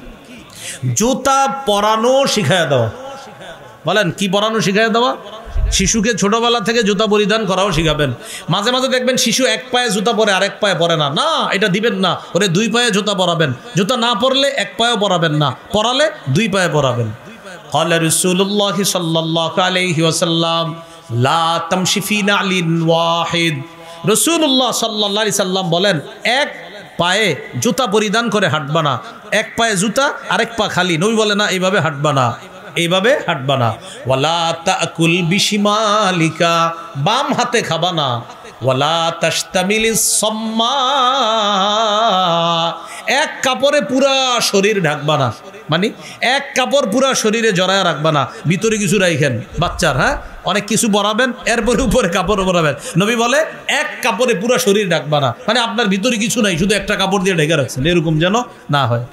জুতা পরানো শিখায়া দেওয়া। বলেন কি পরানো শিখায়া দেওয়া? শিশুকে ছোটবেলা থেকে জুতা পরিধান করাও শিখাবেন। মাঝে মাঝে দেখবেন শিশু এক পায়ে জুতা পরে আরেক পায়ে পরে না, না এটা দিবেন না, ওরে 2 পায়ে জুতা পরাবেন। জুতা না পরলে 1 পায়েও পরাবেন না, পরালে 2 পায়ে পরাবেন। ক্বালা রাসূলুল্লাহ সাল্লাল্লাহু আলাইহি ওয়াসাল্লাম লা তামশি ফি নালিন ওয়াহিদ। রাসূলুল্লাহ সাল্লাল্লাহু আলাইহি সাল্লাম বলেন, এক পায়ে জুতা পরিধান করে হাঁটবা না, এক পায়ে জুতা আরেক পা খালি। নবী বলে না, এইভাবে হাঁটবা না, এইভাবে হাঁটবা না। ওয়ালা তাকুল বিশিমালিকা, বাম হাতে খাবা না। ওয়ালা তাশতামিলিস সাম্মা, এক কাপড়ে পুরা শরীর ঢাকবা না, মানে এক কাপড় পুরা শরীরে জড়ায় রাখবা না, ভিতরে কিছু রাখেন বাচ্চার, হ্যাঁ অনেক কিছু পরাবেন, এরপরে উপরে কাপড় পরাবেন। নবী বলে এক কাপড়ে পুরা শরীর ঢাকবা না, মানে আপনার ভিতরে কিছু নাই, শুধু একটা কাপড় দিয়ে ঢেকে রাখছেন, এরকম যেন না হয়।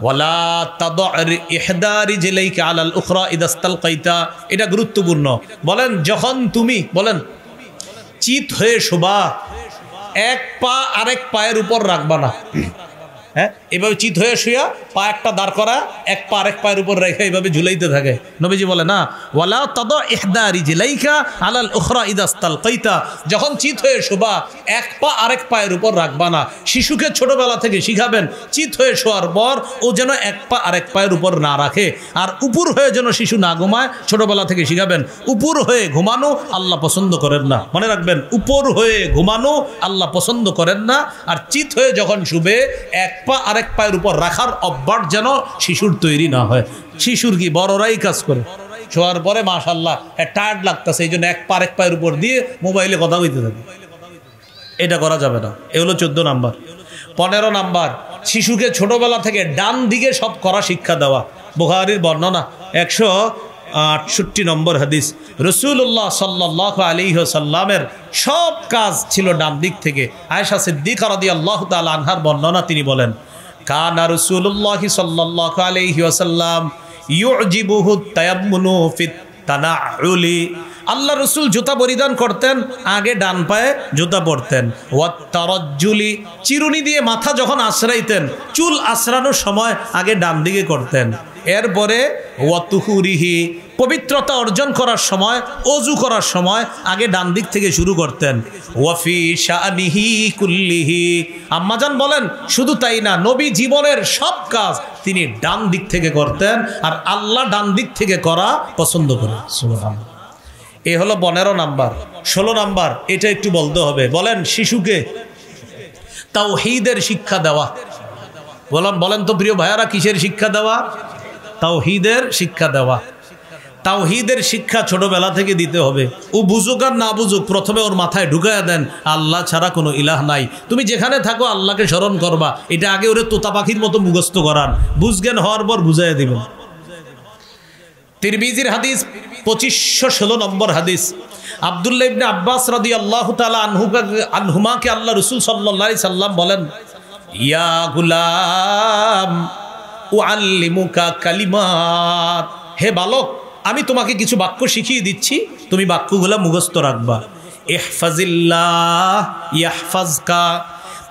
ওয়ালা তাদউ ইহদা রিজলাইকা আলাল উখরা ইদা ইসতালকাইতা, এটা গুরুত্বপূর্ণ। বলেন যখন তুমি বলেন চিত হয়ে শোবা, এক পা আরেক পায়ের উপর রাখবা না, হ্যাঁ এইভাবে চিত হয়ে শুয়া পা একটা দাঁড় করা, এক পা আরেক পায়ের উপর রেখে এইভাবে ঝুলাইতে থাকে। নবীজি বলে না, ওয়ালা তাদউ ইহদা রিজলাইকা আলাল উখরা ইদা ইসতালকাইতা, যখন চিত হয়ে শোবা এক পা আরেক পায়ের উপর রাখবা না। শিশুকে ছোটবেলা থেকে শিখাবেন চিত হয়ে শোয়ার পর ও যেন এক পা আরেক পায়ের উপর না রাখে, আর উপর হয়ে যেন শিশু না ঘুমায়, ছোটবেলা থেকে শিখাবেন। উপর হয়ে ঘুমানো আল্লাহ পছন্দ করেন না, মনে রাখবেন, উপর হয়ে ঘুমানো আল্লাহ পছন্দ করেন না। আর চিত হয়ে যখন শুবে এক পা আরেক পায়ের উপর রাখার অভ্যাস যেন শিশুর তৈরি না হয়। শিশুর কি বড়রাই কাজ করে, শোয়ার পরে মাশাআল্লাহ টায়ার্ড লাগতেছে, এই জন্য এক পা আরেক পায়ের উপর দিয়ে মোবাইলে কথা বলতে থাকে, এটা করা যাবে না। এ হলো 14 নাম্বার। 15 নাম্বার, শিশুকে ছোটবেলা থেকে ডান দিকে সব করা শিক্ষা দেওয়া। বুখারীর বর্ণনা 168 নম্বর হাদিস, রাসূলুল্লাহ সাল্লাল্লাহু আলাইহি ওয়াসাল্লামের সব কাজ ছিল ডান দিক থেকে। আয়েশা সিদ্দিকা রাদিয়াল্লাহু তাআলা আনহার বর্ণনা, তিনি বলেন কানা রাসূলুল্লাহ সাল্লাল্লাহু আলাইহি ওয়াসাল্লাম ইউজিবুহু তায়াম্মুনু ফিত তানাউলি, আল্লাহ রসুল জুতা পরিধান করতেন, আগে ডান পায়ে জুতা পরতেন। ওয়াত তারাজ্জুলি, চিরুনি দিয়ে মাথা যখন আশ্রাইতেন, চুল আশ্রানোর সময় আগে ডান দিকে করতেন। এরপরে ওয়াতুহুরিহি, পবিত্রতা অর্জন করার সময়, অজু করার সময় আগে ডান দিক থেকে শুরু করতেন। ওয়াফি শাআনিহি কুল্লিহি, আম্মাজান বলেন শুধু তাই না, নবী জীবনের সব কাজ তিনি ডান দিক থেকে করতেন, আর আল্লাহ ডান দিক থেকে করা পছন্দ করেন। সুবহানাল্লাহ। এ হলো 15 নাম্বার। 16 নাম্বার এটা একটু বলতে হবে, বলেন শিশুকে তাওহীদের শিক্ষা দেওয়া। বলেন তো প্রিয় ভাইয়ারা, কিসের শিক্ষা দেওয়া? তাওহীদের শিক্ষা দেওয়া। তাওহীদের শিক্ষা ছোটবেলা থেকে দিতে হবে। ও বুঝুক আর না বুঝুক, প্রথমে ওর মাথায় ঢুকাইয়া দেন আল্লাহ ছাড়া কোনো ইলাহ নাই, তুমি যেখানে থাকো আল্লাহকে স্মরণ করবা। এটা আগে ওরে তোতা পাখির মতো মুখস্থ করান, বুঝজ্ঞান হওয়ার পর বুঝাইয়া দিবেন। তিরমিজির হাদিস 2516 নম্বর হাদিস। আব্দুল্লাহ ইবনে আব্বাস রাদিয়াল্লাহু তাআলা আনহুমাকে আল্লাহ রাসূল সাল্লাল্লাহু আলাইহি সাল্লাম বলেন, ইয়া গুলাম উআল্লিমুকা কালিমাত, হে বালক আমি তোমাকে কিছু বাক্য শিখিয়ে দিচ্ছি, তুমি বাক্যগুলো মুখস্থ রাখবা। ইহফাজিল্লাহ ইয়াহফাজকা,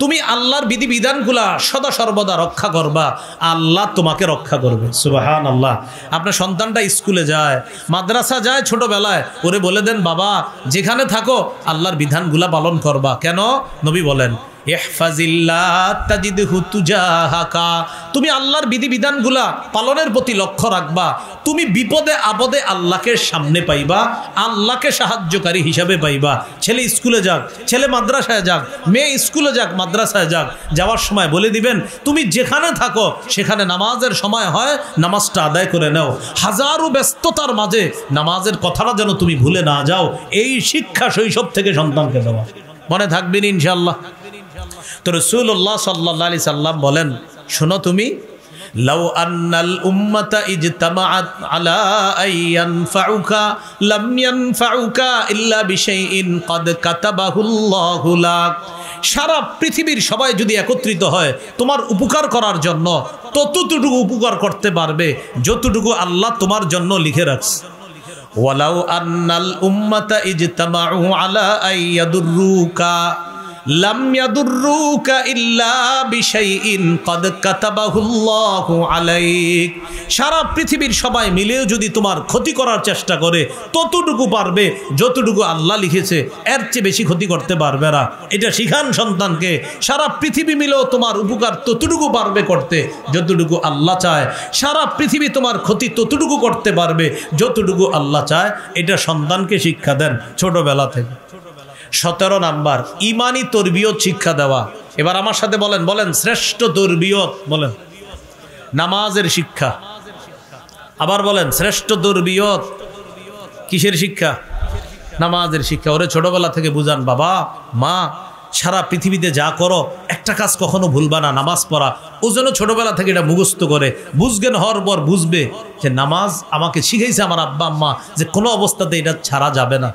তুমি আল্লাহর বিধিবিধানগুলা সদা সর্বদা রক্ষা করবা, আল্লাহ তোমাকে রক্ষা করবে। সুবহানাল্লাহ। আপনার সন্তানটা স্কুলে যায়, মাদ্রাসা যায়, ছোটবেলায় ওরে বলে দেন বাবা যেখানে থাকো আল্লাহর বিধানগুলা পালন করবা। কেন? নবী বলেন ইহফাজিল্লাহ তাজিদহু তুজাহাকা, তুমি আল্লাহর বিধিবিধানগুলা পালনের প্রতি লক্ষ্য রাখবা, তুমি বিপদে আপদে আল্লাহকে সামনে পাইবা, আল্লাহকে সাহায্যকারী হিসাবে পাইবা। ছেলে স্কুলে যাক, ছেলে মাদ্রাসায় যাক, মেয়ে স্কুলে যাক, মাদ্রাসায় যাক, যাওয়ার সময় বলে দিবেন তুমি যেখানে থাকো সেখানে নামাজের সময় হয় নামাজটা আদায় করে নাও, হাজারো ব্যস্ততার মাঝে নামাজের কথাটা যেন তুমি ভুলে না যাও। এই শিক্ষা শৈশব থেকে সন্তানকে দেওয়া। মনে থাকবেন ইনশাআল্লাহ। তো রাসূলুল্লাহ সাল্লাল্লাহু আলাইহি সাল্লাম বলেন, শোনো তুমি, লাউ আন্নাল উম্মাতা ইজতামাআত আলা আইয়ানফাউকা লাম ইয়ানফাউকা ইল্লা বিশাইইন ক্বাদ কাতাবাহুল্লাহু লাক, সারা পৃথিবীর সবাই যদি একত্রিত হয় তোমার উপকার করার জন্য ততটুকু উপকার করতে পারবে যতটুকু আল্লাহ তোমার জন্য লিখে রাখছে। ওয়ালাউ আন্নাল উম্মাতা ইজতামাউ আলা আইয়াদুররুকা লাম ইয়াদুররুকা ইল্লা বিশাইইন ক্বাদ কাতাবাহুল্লাহু আলাইক, সারা পৃথিবীর সবাই মিলেও যদি তোমার ক্ষতি করার চেষ্টা করে ততটুকু পারবে যতটুকু আল্লাহ লিখেছে, এর চেয়ে বেশি ক্ষতি করতে পারবে না। এটা শিখান সন্তানকে, সারা পৃথিবী মিলেও তোমার উপকার ততটুকু পারবে করতে যতটুকু আল্লাহ চায়, সারা পৃথিবী তোমার ক্ষতি ততটুকু করতে পারবে যতটুকু আল্লাহ চায়। এটা সন্তানকে শিক্ষা দেন ছোটবেলা থেকে। 17 নাম্বার ইমানি তরবিয়ত শিক্ষা দেওয়া। এবার আমার সাথে বলেন, বলেন শ্রেষ্ঠ তরবিয়ত, বলেন নামাজের শিক্ষা। আবার বলেন শ্রেষ্ঠ তরবিয়ত কিসের শিক্ষা? নামাজের শিক্ষা। ওরে ছোটবেলা থেকে বুঝান, বাবা মা সারা পৃথিবীতে যা করো একটা কাজ কখনো ভুলবা না, নামাজ পড়া। ও যেন ছোটবেলা থেকে এটা মুখস্থ করে, বুঝজ্ঞান হওয়ার পর বুঝবে যে নামাজ আমাকে শিখাইছে আমার আব্বা আম্মা, যে কোনো অবস্থাতে এটা ছাড়া যাবে না।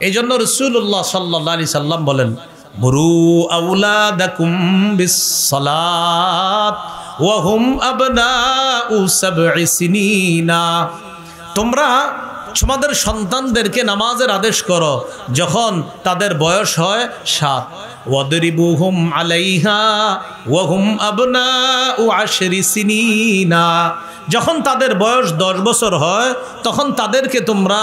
এই জন্য রাসূলুল্লাহ সাল্লাল্লাহু আলাইহি সাল্লাম বলেন, মুরু আওলাদাকুম বিস-সালাত ওয়া হুম আবনাউ 7 সিনিনা, তোমরা তোমাদের সন্তানদেরকে নামাজের আদেশ করো যখন তাদের বয়স হয় 7। ওয়াদরিবুহুম আলাইহা ওয়া হুম আবনাউ 10 সিনিনা, যখন তাদের বয়স 10 বছর হয় তখন তাদেরকে তোমরা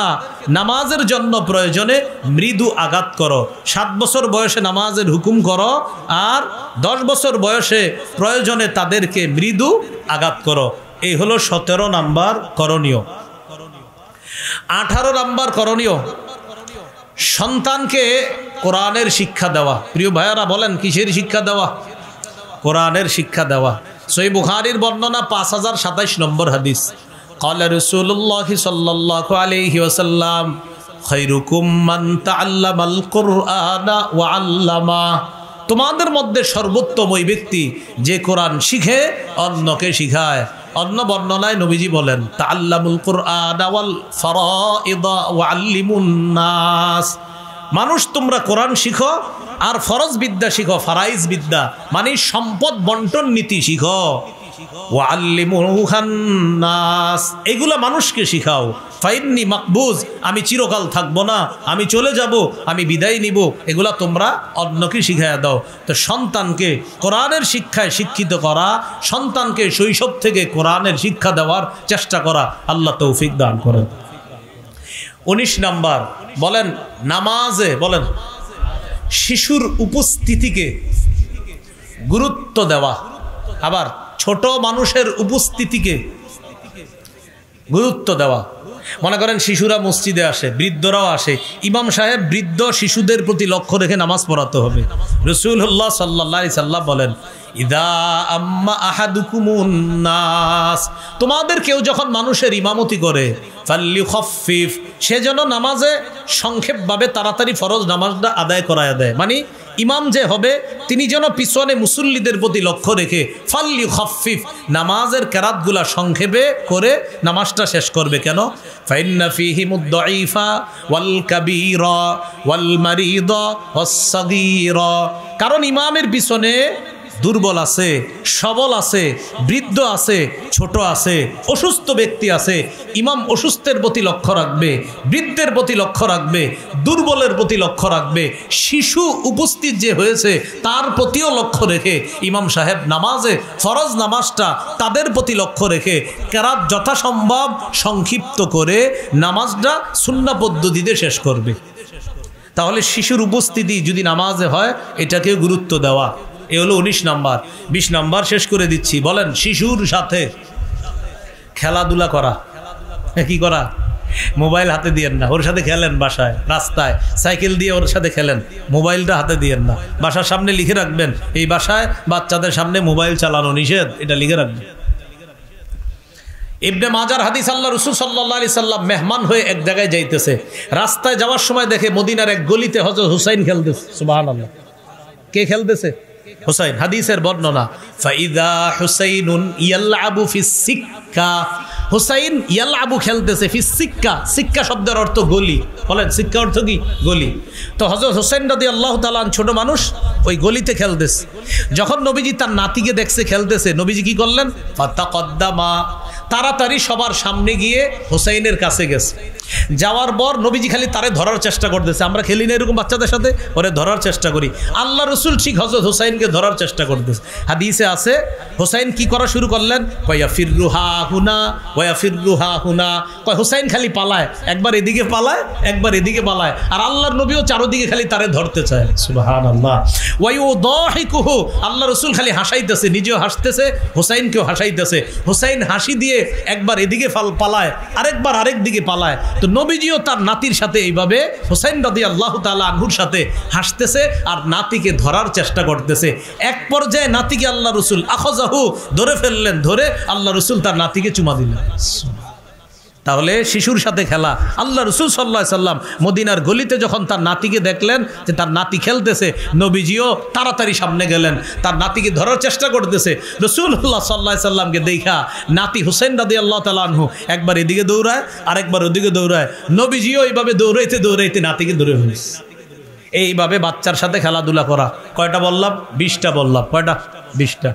নামাজের জন্য প্রয়োজনে মৃদু আঘাত করো। 7 বছর বয়সে নামাজের হুকুম করো আর 10 বছর বয়সে প্রয়োজনে তাদেরকে মৃদু আঘাত করো। এই হলো 17 নাম্বার করণীয়। 18 নাম্বার করণীয়, সন্তানকে কোরআনের শিক্ষা দেওয়া। প্রিয় ভাইয়ারা বলেন কিসের শিক্ষা দেওয়া? কোরআনের শিক্ষা দেওয়া। সহিহ বুখারীর বর্ণনা 5027 নম্বর হাদিস। ক্বালা রাসূলুল্লাহ সাল্লাল্লাহু আলাইহি ওয়াসাল্লাম, খায়রুকুম মান তাআল্লামাল কুরআনা ওয়া আল্লামা, তোমাদের মধ্যে সর্বোত্তম ওই ব্যক্তি যে কোরআন শিখে অন্যকে শিখায়। অন্য বর্ণনায় নবীজি বলেন, তাআল্লামুল কুরআনা ওয়াল ফারাইদা ওয়া আল্লিমুন নাস, মানুষ তোমরা কোরআন শিখো আর ফরজ বিদ্যা শিখো, ফারাইজ বিদ্যা মানে সম্পদ বন্টন নীতি শিখো। ওয়া আল্লিমুহান নাস, এগুলা মানুষকে শিখাও। ফাইন্নি মাকবুজ, আমি চিরকাল থাকবো না, আমি চলে যাব, আমি বিদায় নিব, এগুলা তোমরা অন্যকে শিখাইয়া দাও। তো সন্তানকে কোরআনের শিক্ষায় শিক্ষিত করা, সন্তানকে শৈশব থেকে কোরআনের শিক্ষা দেওয়ার চেষ্টা করা, আল্লাহ তৌফিক দান করেন। 19 নাম্বার বলেন নামাজে, বলেন শিশুর উপস্থিতিকে গুরুত্ব দেওয়া। আবার ছোট মানুষের উপস্থিতিকে গুরুত্ব দেওয়া। মনে করেন শিশুরা মসজিদে আসে, বৃদ্ধরাও আসে, ইমাম সাহেব বৃদ্ধ শিশুদের প্রতি লক্ষ্য রেখে নামাজ পড়াতে হবে। রাসূলুল্লাহ সাল্লাল্লাহু আলাইহি সাল্লাম বলেন, ইদা আম্মা আহাদুকুমুন নাস, তোমাদের কেউ যখন মানুষের ইমামতি করে, ফাল্লিখাফফিফ, সে যেন নামাজে সংক্ষেপভাবে তাড়াতাড়ি ফরজ নামাজটা আদায় করায় দেয়। মানে ইমাম যে হবে তিনি যেন পিছনে মুসল্লিদের প্রতি লক্ষ্য রেখে ফাল্লিখাফফিফ, নামাজের কেরাতগুলা সংক্ষেপে করে নামাজটা শেষ করবে। কেন? ফাইন্না ফীহিমুদ দাঈফা ওয়াল কাবীরা ওয়াল মারিদা ওয়াস সাগীরা, কারণ ইমামের পিছনে দুর্বল আছে, সবল আছে, বৃদ্ধ আছে, ছোট আছে, অসুস্থ ব্যক্তি আছে। ইমাম অসুস্থের প্রতি লক্ষ্য রাখবে, বৃদ্ধের প্রতি লক্ষ্য রাখবে, দুর্বলের প্রতি লক্ষ্য রাখবে, শিশু উপস্থিত যে হয়েছে তার প্রতিও লক্ষ্য রেখে ইমাম সাহেব নামাজে ফরজ নামাজটা তাদের প্রতি লক্ষ্য রেখে কেরাত যথাসম্ভব সংক্ষিপ্ত করে নামাজটা সুন্নাহ পদ্ধতিতে শেষ করবে। তাহলে শিশুর উপস্থিতি যদি নামাজে হয় এটাকে গুরুত্ব দেওয়া। এ হলো 19 নম্বর। 20 নম্বর শেষ করে দিচ্ছি। বলেন, শিশুর সাথে খেলাধুলা করা। কি করা? মোবাইল হাতে দিয়েন না, ওর সাথে খেলেন। বাসায়, রাস্তায়, সাইকেল দিয়ে ওর সাথে খেলেন, মোবাইলটা হাতে দিয়েন না। বাসার সামনে লিখে রাখবেন, এই বাসায় বাচ্চাদের সামনে মোবাইল চালানো নিষেধ, এটা লিখে রাখবেন। ইবনে মাজার হাদিস, আল্লাহ রাসূল সাল্লাল্লাহু আলাইহি সাল্লাম মেহমান হয়ে এক জায়গায় যাইতেছে, রাস্তায় যাওয়ার সময় দেখে মদিনার এক গলিতে হযরত হুসাইন খেলতেছে। সুবহানাল্লাহ। কে খেলতেছে? হুসাইন। হাদিসের বর্ণনা, ফাইদা হুসাইনুন ইয়ালআবু ফিস সিক্কা, হুসাইন ইয়ালআবু খেলতেছে ফিস সিক্কা। সিক্কা শব্দের অর্থ গলি। বলেন, সিক্কা অর্থ কি? গলি। তো হযরত হুসাইন রাদিয়াল্লাহু তাআলা ছোট মানুষ, ওই গলিতে খেলতেছে। যখন নবীজি তার নাতিকে দেখছে খেলতেছে, নবীজি কি করলেন? ফাতাকাদ্দামা, তাড়াতাড়ি সবার সামনে গিয়ে হুসাইনের কাছে গেছে। যাওয়ার পর নবীজি খালি তারে ধরার চেষ্টা করতেছে। আমরা খেলি না এরকম বাচ্চাদের সাথে, ওরে ধরার চেষ্টা করি। আল্লাহ রসুল ঠিক হযরত হুসাইনকে ধরার চেষ্টা করতেছে। হাদিসে আছে, হুসাইন কি করা শুরু করলেন? ওয়া ফিররুহা হুনা ওয়া ফিররুহা হুনা। কয় হুসাইন খালি পালায়, একবার এদিকে পালায়, একবার এদিকে পালায়, আর আল্লাহর নবীও চারদিকে খালি তারে ধরতে চায়। সুবহানাল্লাহ। ওয়া ইউদাহিকুহু, আল্লাহ রসুল খালি হাসাইতেছে, নিজেও হাসতেছে, হুসাইনকেও হাসাইতেছে। হুসাইন হাসি দিয়ে একবার এদিকে পালায়, আরেকবার আরেক দিকে পালায়। তো নবীজিও তার নাতির সাথে এইভাবে হুসাইন রাদিয়াল্লাহু তাআলা আনহুর সাথে হাসতেছে আর নাতিকে ধরার চেষ্টা করতেছে। এক পর্যায়ে নাতিকে আল্লাহ রসুল আখাযাহু, ধরে ফেললেন। ধরে আল্লাহ রসুল তার নাতিকে চুমা দিলেন। তাহলে শিশুর সাথে খেলা। আল্লাহ রসুল সাল্লাল্লাহু আলাইহি সাল্লাম মদিনার গলিতে যখন তার নাতিকে দেখলেন যে তার নাতি খেলতেছে, নবীজিও তাড়াতাড়ি সামনে গেলেন, তার নাতিকে ধরার চেষ্টা করতেছে। রাসূলুল্লাহ সাল্লাল্লাহু আলাইহি সাল্লামকে দেখা নাতি হুসাইন রাদিয়াল্লাহু তাআলা আনহু একবার এদিকে দৌড়ায়, আরেকবার ওদিকে দৌড়ায়। নবীজিও এইভাবে দৌড়াইতে দৌড়াইতে নাতিকে ধরে ফেলেছে। এইভাবে বাচ্চার সাথে খেলাধুলা করা। কয়টা বললাম? 20টা বললাম। কয়টা? 20টা।